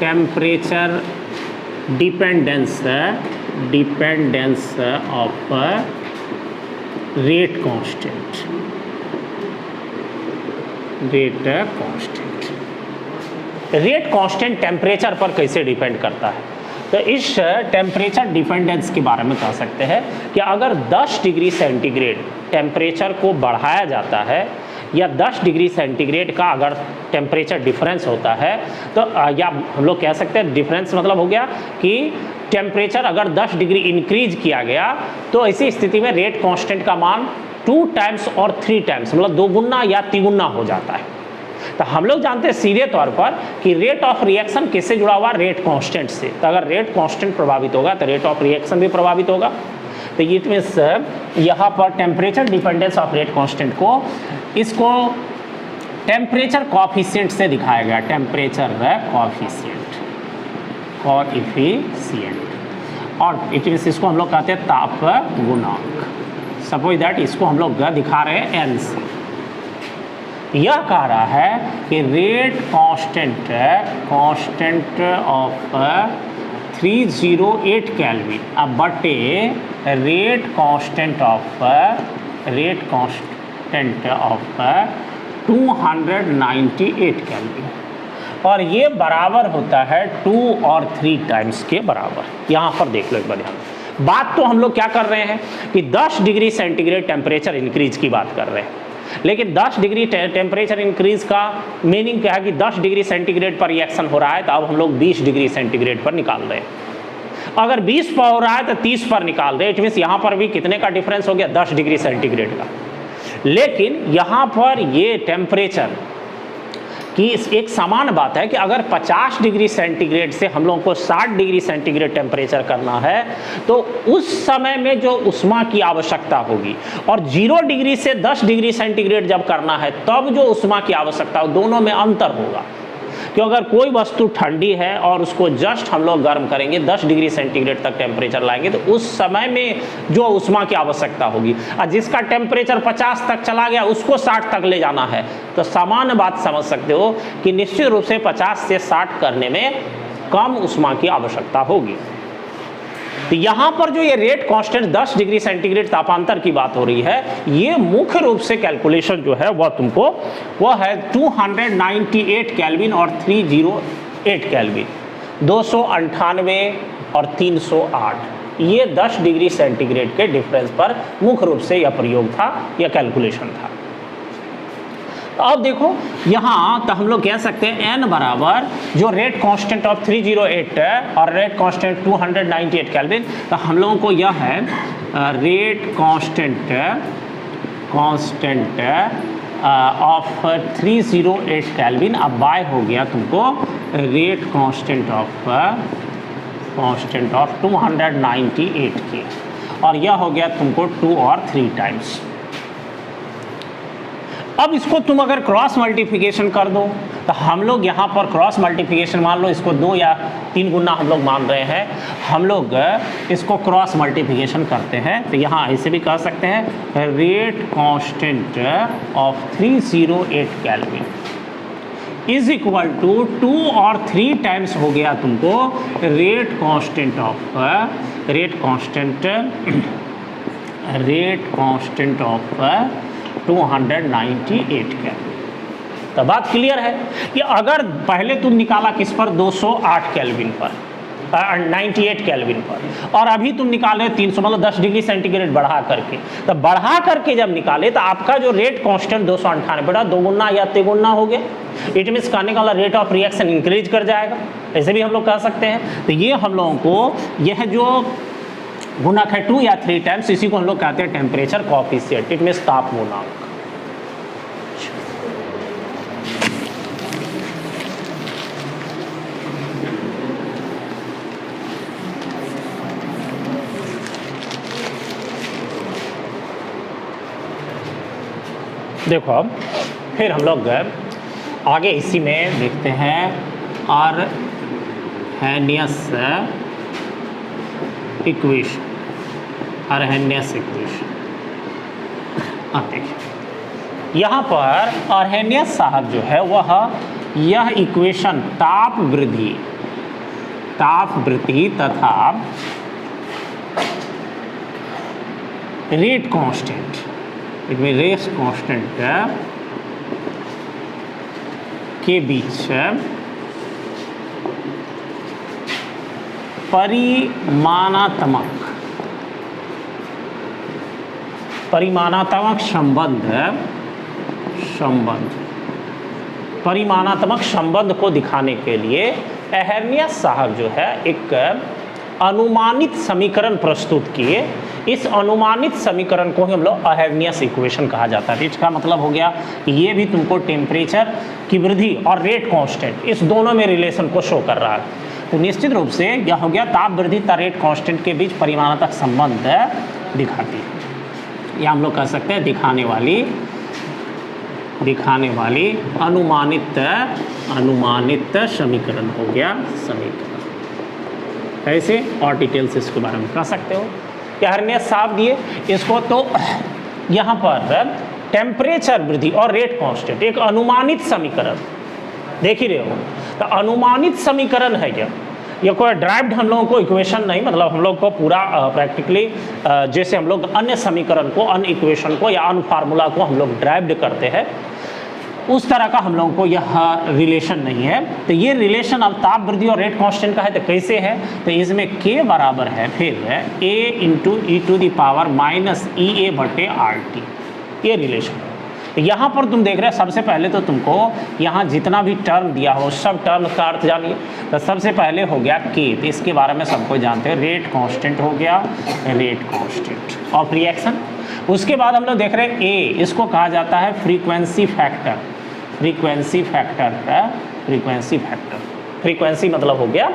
Temperature dependence of rate constant, rate constant temperature पर कैसे depend करता है? तो इस टेम्परेचर डिपेंडेंस के बारे में कह सकते हैं कि अगर 10 डिग्री सेंटीग्रेड टेम्परेचर को बढ़ाया जाता है या 10 डिग्री सेंटीग्रेड का अगर टेम्परेचर डिफरेंस होता है तो या हम लोग कह सकते हैं डिफरेंस मतलब हो गया कि टेम्परेचर अगर 10 डिग्री इंक्रीज किया गया तो ऐसी स्थिति में रेट कांस्टेंट का मान 2 टाइम्स और 3 टाइम्स मतलब 2 गुना या 3 गुना हो जाता है। तो हम लोग जानते हैं सीधे तौर पर कि रेट ऑफ रिएक्शन किससे जुड़ा हुआ? रेट कांस्टेंट से। तो अगर रेट कांस्टेंट प्रभावित होगा तो रेट ऑफ रिएक्शन भी प्रभावित होगा। तो इट मीन्स यहाँ पर temperature dependence of rate constant को इसको टेम्परेचर कॉफिशिएंट से दिखाया गया, टेम्परेचर कॉफिशिएंट, और इट मीन्स इसको हम लोग कहते हैं ताप गुणांक। सपोज दैट इसको हम लोग दिखा रहे हैं एन से। यह कह रहा है कि रेट कांस्टेंट ऑफ 308 केल्विन अब बटे रेट कांस्टेंट ऑफ 298 केल्विन, और ये बराबर होता है 2 और 3 टाइम्स के बराबर। यहाँ पर देख लो एक बार ध्यान। बात तो हम लोग क्या कर रहे हैं कि 10 डिग्री सेंटीग्रेड टेम्परेचर इंक्रीज की बात कर रहे हैं, लेकिन 10 डिग्री टेम्परेचर इंक्रीज का मीनिंग क्या है कि 10 डिग्री सेंटीग्रेड पर रिएक्शन हो रहा है तो अब हम लोग 20 डिग्री सेंटीग्रेड पर निकाल रहे हैं। अगर 20 पर हो रहा है तो 30 पर निकाल रहे हैं। इट मीन्स यहाँ पर भी कितने का डिफरेंस हो गया? 10 डिग्री सेंटीग्रेड का। लेकिन यहाँ पर ये टेम्परेचर कि एक समान बात है कि अगर 50 डिग्री सेंटीग्रेड से हम लोगों को 60 डिग्री सेंटीग्रेड टेम्परेचर करना है तो उस समय में जो उष्मा की आवश्यकता होगी, और 0 डिग्री से 10 डिग्री सेंटीग्रेड जब करना है तब जो उष्मा की आवश्यकता हो, दोनों में अंतर होगा। क्यों? अगर कोई वस्तु ठंडी है और उसको जस्ट हम लोग गर्म करेंगे, 10 डिग्री सेंटीग्रेड तक टेम्परेचर लाएंगे तो उस समय में जो उष्मा की आवश्यकता होगी, और जिसका टेम्परेचर 50 तक चला गया उसको 60 तक ले जाना है, तो समान बात समझ सकते हो कि निश्चित रूप से 50 से 60 करने में कम उष्मा की आवश्यकता होगी। तो यहाँ पर जो ये रेट कांस्टेंट 10 डिग्री सेंटीग्रेड तापांतर की बात हो रही है, ये मुख्य रूप से कैलकुलेशन जो है वह तुमको वह है 298 केल्विन और 308 केल्विन, 298 और 308, ये 10 डिग्री सेंटीग्रेड के डिफरेंस पर मुख्य रूप से यह प्रयोग था, यह कैलकुलेशन था। तो अब देखो यहाँ तो हम लोग कह सकते हैं n बराबर जो रेट कांस्टेंट ऑफ 308 है और रेट कांस्टेंट 298 केल्विन, तो हम लोगों को यह है रेट कांस्टेंट ऑफ 308 केल्विन, अब बाय हो गया तुमको रेट कांस्टेंट ऑफ 298 के, और यह हो गया तुमको 2 और 3 टाइम्स। अब इसको तुम अगर क्रॉस मल्टीप्लिकेशन कर दो तो हम लोग यहाँ पर क्रॉस मल्टीप्लिकेशन मान लो, इसको 2 या 3 गुना हम लोग मान रहे हैं, हम लोग इसको क्रॉस मल्टीप्लिकेशन करते हैं तो यहाँ ऐसे भी कह सकते हैं rate constant of 308 kelvin is equal to 2 और 3 टाइम्स हो गया तुमको रेट कांस्टेंट ऑफ 298 केल्विन। तो बात क्लियर है कि अगर पहले तुम निकाला किस पर 208 केल्विन पर 98 केल्विन पर, और अभी तुम निकाले 300 मतलब 10 डिग्री सेंटीग्रेड बढ़ा करके, तो बढ़ा करके जब निकाले तो आपका जो रेट कांस्टेंट 298 बेटा 2 गुना या 3 गुना हो गया। इट मीन्स कहने का वाला रेट ऑफ रिएक्शन इंक्रीज कर जाएगा, ऐसे भी हम लोग कह सकते हैं। तो ये हम लोगों को यह जो गुणक है 2 या 3 टाइम्स, इसी को हम लोग कहते हैं टेम्परेचर कॉफिशिएंट, इट मीन्स ताप गुणांक। देखो अब फिर हम लोग आगे इसी में देखते हैं अर्हेनियस इक्वेशन। अब देखिए यहाँ पर अर्हेनियस साहब जो है वह यह इक्वेशन ताप वृद्धि ताप वृद्धि तथा रेट कांस्टेंट, इसमें रेट कांस्टेंट के बीच परिमाणात्मक संबंध को दिखाने के लिए एहर्नियस साहब जो है एक अनुमानित समीकरण प्रस्तुत किए। इस अनुमानित समीकरण को ही हम लोग एहर्नियस इक्वेशन कहा जाता है। इसका मतलब हो गया कि ये भी तुमको टेम्परेचर की वृद्धि और रेट कांस्टेंट इस दोनों में रिलेशन को शो कर रहा है। तो निश्चित रूप से यह हो गया ताप वृद्धि तथा रेट कांस्टेंट के बीच परिमाणात्मक संबंध दिखाती है, या हम लोग कह सकते हैं दिखाने वाली अनुमानित समीकरण हो गया समीकरण। ऐसे और डिटेल्स इसके बारे में कह सकते हो। एहर्नियस साहब दिए इसको, तो यहाँ पर टेम्परेचर वृद्धि और रेट कांस्टेंट एक अनुमानित समीकरण देख ही रहे हो। तो अनुमानित समीकरण है ये कोई ड्राइव्ड हम लोगों को इक्वेशन नहीं, मतलब हम लोग को पूरा प्रैक्टिकली जैसे हम लोग अन्य समीकरण को, अन्य इक्वेशन को या अन्य फार्मूला को हम लोग ड्राइव्ड करते हैं, उस तरह का हम लोगों को यह रिलेशन नहीं है। तो ये रिलेशन अब ताप वृद्धि और रेट कांस्टेंट का है। तो कैसे है? तो इसमें k बराबर है फिर a into e to the power minus EA बटे RT, ये रिलेशन है। तो यहाँ पर तुम देख रहे हो, सबसे पहले तो तुमको यहाँ जितना भी टर्म दिया हो सब टर्म का अर्थ जानिए। तो सबसे पहले हो गया k, तो इसके बारे में सबको जानते हैं, रेट कांस्टेंट हो गया, रेट कांस्टेंट ऑफ रिएक्शन। उसके बाद हम लोग देख रहे हैं a, इसको कहा जाता है फ्रीक्वेंसी फैक्टर। फ्रीक्वेंसी मतलब हो गया,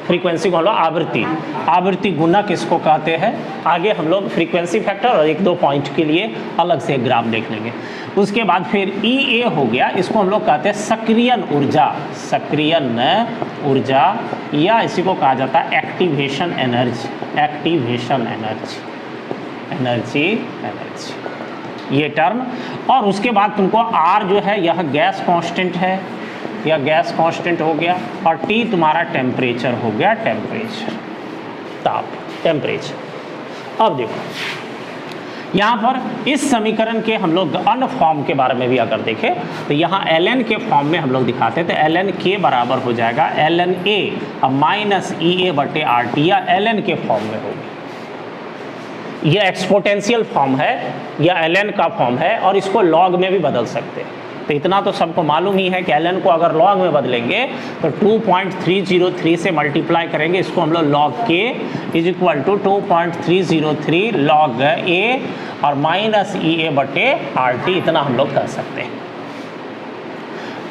फ्रीक्वेंसी को हम लोग आवृत्ति गुणक इसको कहते हैं। आगे हम लोग फ्रीक्वेंसी फैक्टर और एक दो पॉइंट के लिए अलग से ग्राफ देख लेंगे। उसके बाद फिर EA हो गया, इसको हम लोग कहते हैं सक्रियन ऊर्जा, या इसी को कहा जाता है एक्टिवेशन एनर्जी ये टर्म। और उसके बाद तुमको R जो है यह गैस कांस्टेंट है, यह गैस कांस्टेंट हो गया, और T तुम्हारा टेम्परेचर हो गया, टेम्परेचर। अब देखो यहाँ पर इस समीकरण के हम लोग अन्य फॉर्म के बारे में भी अगर देखें तो यहाँ ln के फॉर्म में हम लोग दिखाते हैं। तो ln k बराबर हो जाएगा ln A माइनस EA बटे RT, या ln के फॉर्म में होगी। यह एक्सपोनेंशियल फॉर्म है या ln का फॉर्म है, और इसको लॉग में भी बदल सकते हैं। तो इतना तो सबको मालूम ही है कि ln को अगर लॉग में बदलेंगे तो 2.303 से मल्टीप्लाई करेंगे, इसको हम लोग log k is equal to 2.303 log a और माइनस EA बटे RT, इतना हम लोग कर सकते हैं।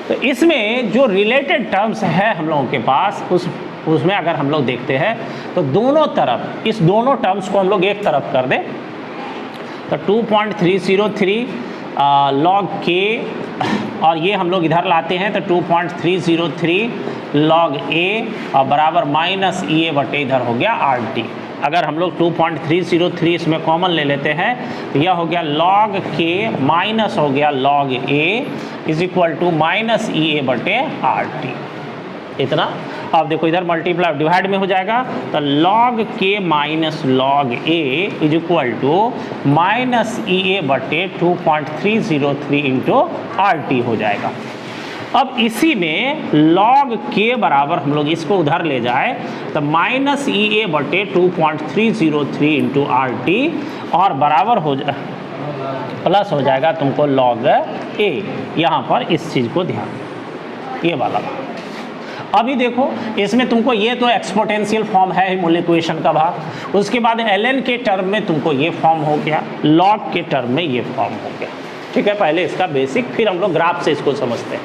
तो इसमें जो रिलेटेड टर्म्स है हम लोगों के पास, उसमें अगर हम लोग देखते हैं तो दोनों तरफ, इस दोनों टर्म्स को हम लोग एक तरफ कर दें तो 2.303 लॉग k, और ये हम लोग इधर लाते हैं तो 2.303 लॉग a और बराबर माइनस EA बटे इधर हो गया RT। अगर हम लोग 2.303 इसमें कॉमन ले लेते हैं तो यह हो गया log k माइनस हो गया log a is equal to minus EA बटे RT, इतना। अब देखो इधर मल्टीप्लाई डिवाइड में हो जाएगा तो log k minus log a is equal to minus EA बटे 2.303 इंटू RT हो जाएगा। अब इसी में log k बराबर हम लोग इसको उधर ले जाए तो माइनस EA बटे 2.303 इंटू RT, और बराबर हो जाए प्लस हो जाएगा तुमको log a। यहाँ पर इस चीज़ को ध्यान, ये वाला। अभी देखो इसमें तुमको ये तो एक्सपोनेंशियल फॉर्म है मूल इक्वेशन का भाग, उसके बाद ln के टर्म में तुमको ये फॉर्म हो गया, log के टर्म में ये फॉर्म हो गया। ठीक है, पहले इसका बेसिक, फिर हम लोग ग्राफ से इसको समझते हैं।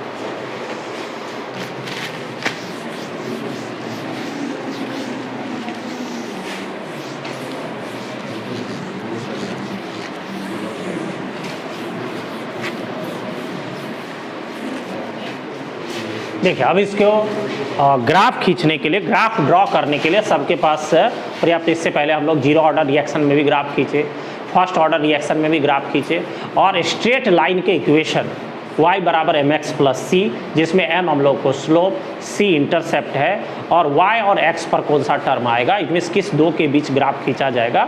देखिए अब इसको ग्राफ खींचने के लिए, ग्राफ ड्रॉ करने के लिए सबके पास पर्याप्त। इससे पहले हम लोग जीरो ऑर्डर रिएक्शन में भी ग्राफ खींचे, फर्स्ट ऑर्डर रिएक्शन में भी ग्राफ खींचे, और स्ट्रेट लाइन के इक्वेशन y बराबर एम एक्स प्लस सी, जिसमें m हम लोग को स्लोप, c इंटरसेप्ट है और y और x पर कौन सा टर्म आएगा, इट मीन्स किस दो के बीच ग्राफ खींचा जाएगा।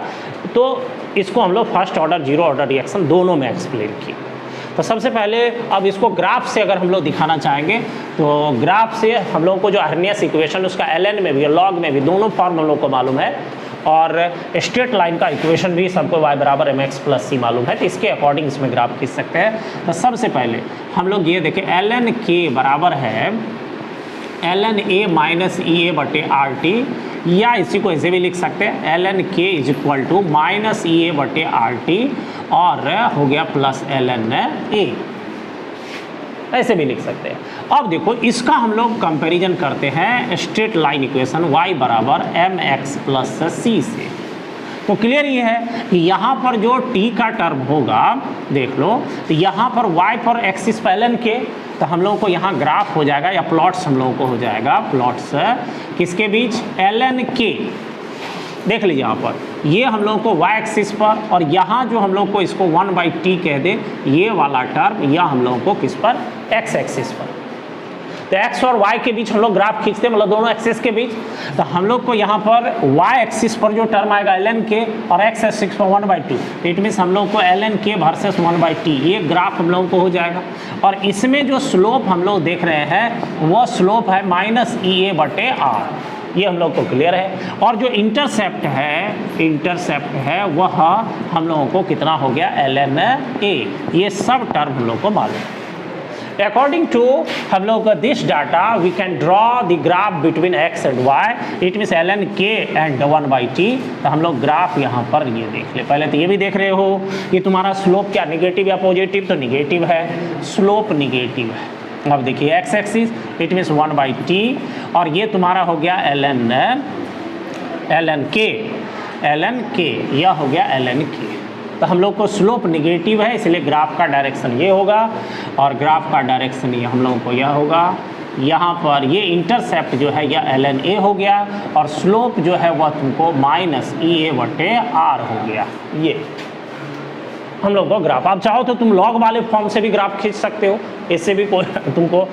तो इसको हम लोग first order zero order reaction दोनों में एक्सप्लेन किए। तो सबसे पहले अब इसको ग्राफ से अगर हम लोग दिखाना चाहेंगे तो ग्राफ से हम लोगों को जो अर्नियस इक्वेशन उसका ln में भी लॉग में भी दोनों फॉर्म हम लोग को मालूम है और स्ट्रेट लाइन का इक्वेशन भी सबको y बराबर एम एक्स प्लस सी मालूम है। तो इसके अकॉर्डिंग इसमें ग्राफ खींच सकते हैं। तो सबसे पहले हम लोग ये देखें ln k बराबर है ln a minus E A बटे आर टी, या इसी को ऐसे भी लिख सकते हैं ln k is equal to minus E A बटे आर टी और हो गया प्लस ln a, ऐसे भी लिख सकते हैं। अब देखो इसका हम लोग कंपैरिजन करते हैं स्ट्रेट लाइन इक्वेशन y बराबर एम एक्स प्लस सी से। तो क्लियर ये है कि यहाँ पर जो t का टर्म होगा देख लो, तो यहाँ पर y पर एक्सिस पर ln k, तो हम लोगों को यहाँ ग्राफ हो जाएगा या प्लॉट्स हम लोगों को हो जाएगा, प्लॉट्स किसके बीच, ln k। देख लीजिए यहाँ पर ये हम लोगों को y एक्सिस पर और यहाँ जो हम लोग को इसको 1/t कह दे ये वाला टर्म, या हम लोगों को किस पर, x एक्सिस पर। तो x और y के बीच हम लोग ग्राफ खींचते हैं, मतलब दोनों एक्सिस के बीच। तो हम लोग को यहाँ पर y एक्सिस पर जो टर्म आएगा ln k और x एक्सिस पर 1/2, तो इट मीन्स हम लोग को ln k वर्सेस 1/t ये ग्राफ हम लोगों को हो जाएगा। और इसमें जो स्लोप हम लोग देख रहे हैं वो स्लोप है माइनस ई ए बटे आर, ये हम लोग को क्लियर है। और जो इंटरसेप्ट है वह हम लोगों को कितना हो गया, ln a, ये सब टर्म हम लोग को मालूम है। According to हम लोग का this data we can draw the graph between x and y, it means ln k and 1/t। तो हम लोग ग्राफ यहाँ पर ये देख ले, पहले तो ये भी देख रहे हो ये तुम्हारा स्लोप क्या निगेटिव या पॉजिटिव, तो निगेटिव है, स्लोप निगेटिव है। अब देखिए x axis it means 1/t और ये तुम्हारा हो गया ln k, यह हो गया ln k। तो हम लोग को स्लोप निगेटिव है इसलिए ग्राफ का डायरेक्शन ये होगा और ग्राफ का डायरेक्शन ये हम लोगों को यह होगा। यहाँ पर ये इंटरसेप्ट जो है यह ln a हो गया और स्लोप जो है वह तुमको माइनस ई ए बटे आर हो गया। ये हम लोग को ग्राफ, आप चाहो तो तुम लॉग वाले फॉर्म से भी ग्राफ खींच सकते हो, इससे भी कोई तुमको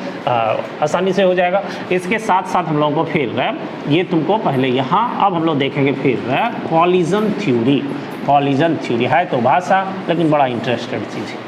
आसानी से हो जाएगा। इसके साथ साथ हम लोगों को फिर ये तुमको पहले यहाँ, अब हम लोग देखेंगे फिर कॉलिजन थ्योरी है तो भाषा लेकिन बड़ा इंटरेस्टेड चीज़ है।